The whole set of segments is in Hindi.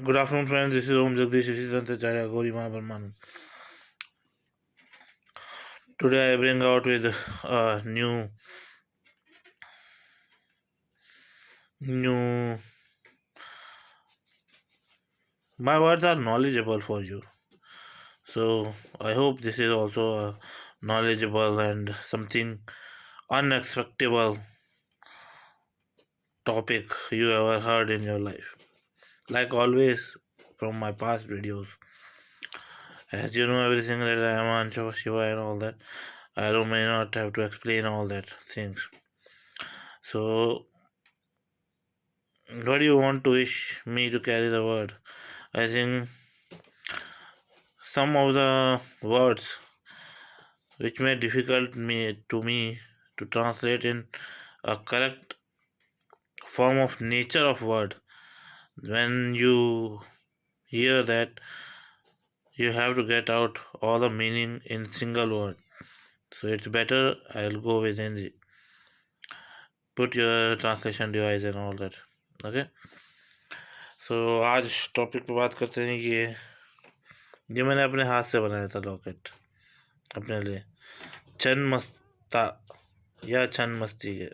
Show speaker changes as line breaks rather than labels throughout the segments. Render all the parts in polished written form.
Good afternoon, friends. This is Om Jagdish Acharya Gauri Mahaparman. Today I bring out with new. My words are knowledgeable for you, so I hope this is also knowledgeable and something unexpectable topic you ever heard in your life. Like always, from my past videos, as you know everything that I am on Shiva and all that. I don't may not have to explain all that things. So, what do you want to wish me to carry the word? I think some of the words which may difficult me to translate in a correct form of nature of word. When you hear that, you have to get out all the meaning in single word. So it's better I'll go with Hindi. Put your translation device and all that. Okay. So आज टॉपिक पे बात करते हैं कि ये मैंने अपने हाथ से बनाया था लॉकेट अपने लिए छन्मस्ता या छन्मस्ती है।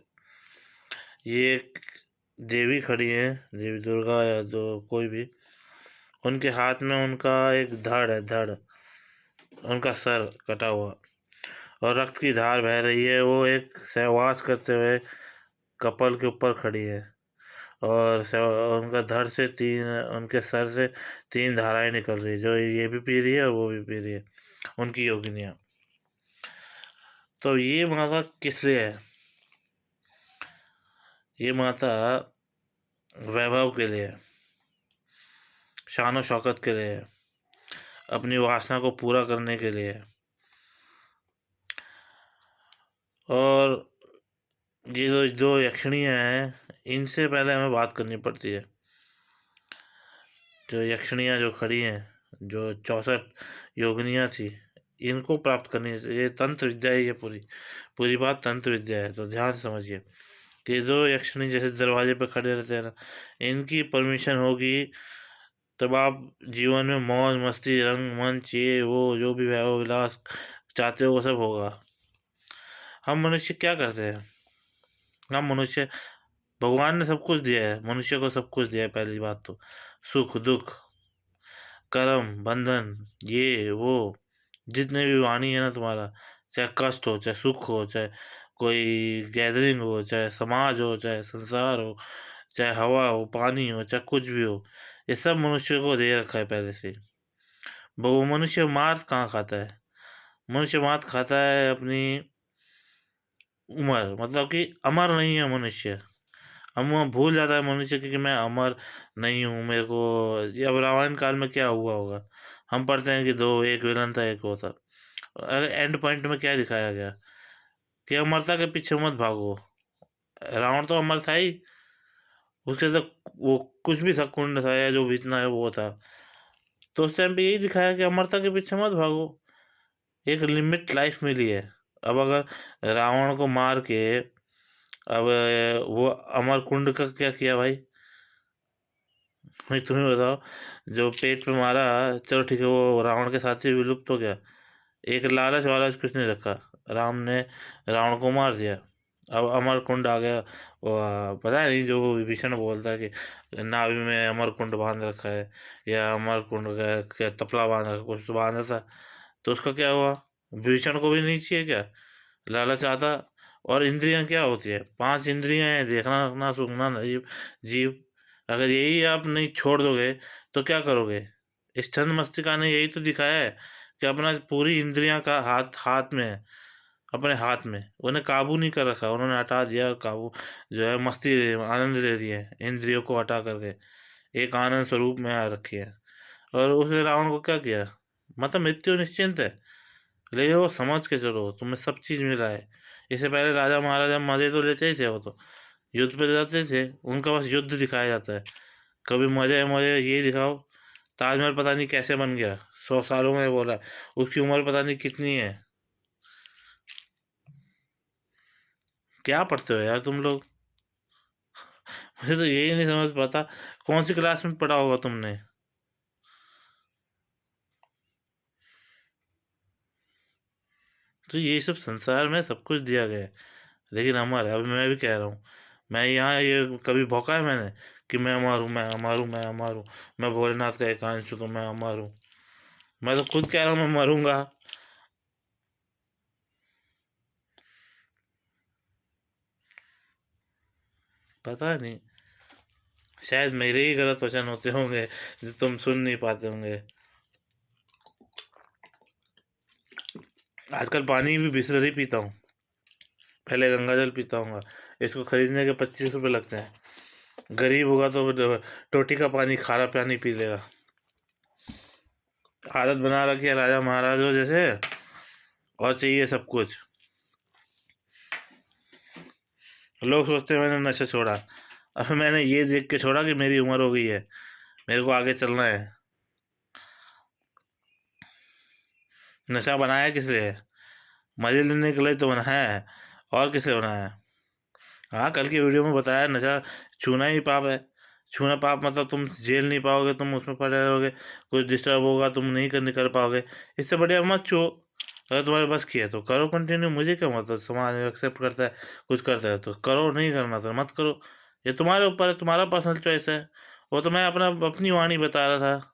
ये एक देवी खड़ी है, देवी दुर्गा या जो कोई भी, उनके हाथ में उनका एक धड़ है, धड़, उनका सर कटा हुआ और रक्त की धार बह रही है। वो एक सहवास करते हुए कपल के ऊपर खड़ी है और उनका धड़ से उनके सर से 3 धाराएं निकल रही है, जो ये भी पी रही है और वो भी पी रही है, उनकी योगिनियाँ। तो ये माता किस लिए है? ये माता वैभव के लिए है, शान शौकत के लिए है, अपनी वासना को पूरा करने के लिए है। और ये जो यक्षिणियाँ हैं, इनसे पहले हमें बात करनी पड़ती है। जो यक्षिणियाँ जो खड़ी हैं, जो 64 योगिनियाँ थी, इनको प्राप्त करनी है। ये तंत्र विद्या है, ये पूरी बात तंत्र विद्या है। तो ध्यान से समझिए कि जो यक्षिणी जैसे दरवाजे पे खड़े रहते हैं ना, इनकी परमिशन होगी तब आप जीवन में मौज मस्ती रंग मंच ये वो जो भी वैभव विलास चाहते हो वो सब होगा। हम मनुष्य क्या करते हैं? हम मनुष्य, भगवान ने सब कुछ दिया है, मनुष्य को सब कुछ दिया है। पहली बात तो सुख दुख कर्म बंधन ये वो जितने भी वाणी है ना तुम्हारा, चाहे कष्ट हो, चाहे सुख हो, चाहे कोई गैदरिंग हो, चाहे समाज हो, चाहे संसार हो, चाहे हवा हो, पानी हो, चाहे कुछ भी हो, ये सब मनुष्य को दे रखा है पहले से। वो मनुष्य मार कहाँ खाता है? मनुष्य मात खाता है अपनी उम्र, मतलब कि अमर नहीं है मनुष्य। हम भूल जाता है मनुष्य कि मैं अमर नहीं हूँ, मेरे को। ये अब रामायण काल में क्या हुआ होगा? हम पढ़ते हैं कि दो, एक विलन था, एक वो था। अरे एंड पॉइंट में क्या दिखाया गया कि अमरता के पीछे मत भागो। रावण तो अमर था ही, उसके तो वो कुछ भी था, कुंड था या जो बीतना है वो था। तो उस टाइम पे यही दिखाया कि अमरता के पीछे मत भागो, एक लिमिट लाइफ मिली है। अब अगर रावण को मार के अब वो अमर कुंड का क्या किया भाई? भाई तुम्हें बताओ, जो पेट पे मारा, चलो ठीक है, वो रावण के साथ ही विलुप्त हो गया। एक लालच वालच कुछ नहीं रखा, राम ने रावण को मार दिया। अब अमर कुंड आ गया। वो पता नहीं, जो विभीषण बोलता है कि नाभि में अमर कुंड बांध रखा है, या अमर कुंड का क्या तपला बांध रखा, कुछ तो बांधा था। तो उसका क्या हुआ? विभीषण को भी नहीं चाहिए क्या लालच आता? और इंद्रियां क्या होती है? 5 इंद्रियां हैं, देखना रखना सूंघना जीव जीव। अगर यही आप नहीं छोड़ दोगे तो क्या करोगे? इस छंद मस्तिका ने यही तो दिखाया है कि अपना पूरी इंद्रियां का हाथ हाथ में है, अपने हाथ में। उन्हें काबू नहीं कर रखा, उन्होंने हटा दिया काबू। जो है मस्ती आनंद ले रही है इंद्रियों को हटा करके, एक आनंद स्वरूप में आ रखी है। और उसने रावण को क्या किया? मतलब मृत्यु निश्चिंत है, लेकिन वो समझ के चलो तुम्हें सब चीज मिला है। इससे पहले राजा महाराजा मजे तो लेते ही थे, वो तो युद्ध पे जाते थे, उनका बस युद्ध दिखाया जाता है। कभी मजे मजे ये दिखाओ, ताजमहल पता नहीं कैसे बन गया, 100 सालों में बोला, उसकी उम्र पता नहीं कितनी है। क्या पढ़ते हो यार तुम लोग? मुझे तो यही नहीं समझ पाता, कौन सी क्लास में पढ़ा होगा तुमने? तो ये सब संसार में सब कुछ दिया गया है, लेकिन अमर है। अभी मैं भी कह रहा हूँ, मैं यहाँ ये कभी भौंका है मैंने कि मैं अमर हूँ, मैं अमर हूँ, मैं अमर हूँ, मैं भोलेनाथ का एक अंश हूँ तो मैं अमर हूँ। मैं तो खुद कह रहा हूँ मैं मरूंगा। पता नहीं, शायद मेरे ही गलत वचन होते होंगे जो तुम सुन नहीं पाते होंगे। आजकल पानी भी बिसलरी पीता हूँ, पहले गंगा जल पीता हूँ। इसको खरीदने के 25 रुपये लगते हैं। गरीब होगा तो टोटी का पानी, खारा पानी पी लेगा। आदत बना रखी है राजा महाराजों जैसे, और चाहिए सब कुछ। लोग सोचते हैं मैंने नशा छोड़ा, अब मैंने ये देख के छोड़ा कि मेरी उम्र हो गई है, मेरे को आगे चलना है। नशा बनाया किस लिए है? मजे लेने के लिए तो बनाया है, और किस लिए बनाया है? हाँ, कल की वीडियो में बताया नशा छूना ही पाप है। छूना पाप मतलब तुम झेल नहीं पाओगे, तुम उसमें पड़े रहोगे, कुछ डिस्टर्ब होगा, तुम नहीं कर पाओगे। इससे बढ़िया मत छो। अगर तुम्हारे बस की है तो करो कंटिन्यू, मुझे क्या मतलब, समाज एक्सेप्ट करता है, कुछ करता है तो करो, नहीं करना तो मत करो। ये तुम्हारे ऊपर है, तुम्हारा पर्सनल चॉइस है। वो तो मैं अपनी वाणी बता रहा था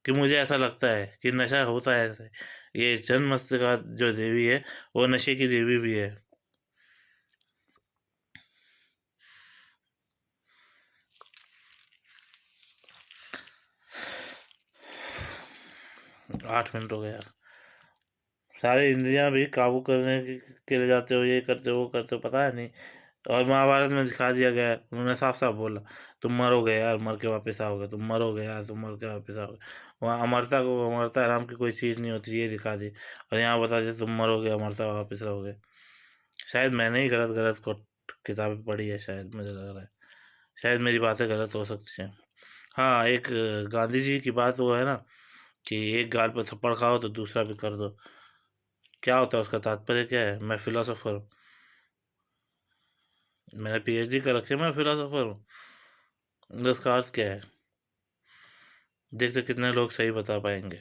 कि मुझे ऐसा लगता है कि नशा होता है ऐसे। ये जन्म का जो देवी है, वो नशे की देवी भी है। 8 मिनट हो गए यार। सारे इंद्रियां भी काबू करने के लिए जाते हो, ये करते हो वो करते हो, पता है नहीं। और महाभारत में दिखा दिया गया है, उन्होंने साफ साफ बोला, तुम मरोगे यार, मर के वापस आओगे, तुम मरोगे यार, तुम मर के वापस आओगे। वहाँ अमरता नाम की कोई चीज़ नहीं होती, ये दिखा दी। और यहाँ बता दिया तुम मरोगे, अमरता वापस रहोगे। शायद मैंने ही गलत गलत को किताबें पढ़ी है, शायद मुझे लग रहा है। शायद मेरी बातें गलत हो सकती हैं। हाँ, एक गांधी जी की बात वो है ना, कि एक गाल पर थप्पड़ खाओ तो दूसरा भी कर दो। क्या होता है उसका तात्पर्य, क्या है? मैं फिलोसोफर हूँ, मैंने पीएचडी कर रखी है, मैं फिलोसोफर हूँ। तो उसका अर्थ क्या है? देखते कितने लोग सही बता पाएंगे।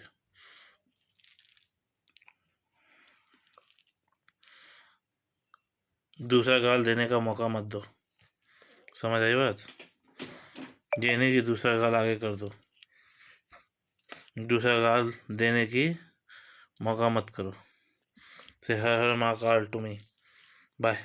दूसरा गाल देने का मौका मत दो। समझ आई बात? ये नहीं कि दूसरा गाल आगे कर दो, दूसरा गाल देने की मौका मत करो। से हर हर महाकाल टू मी। बाय।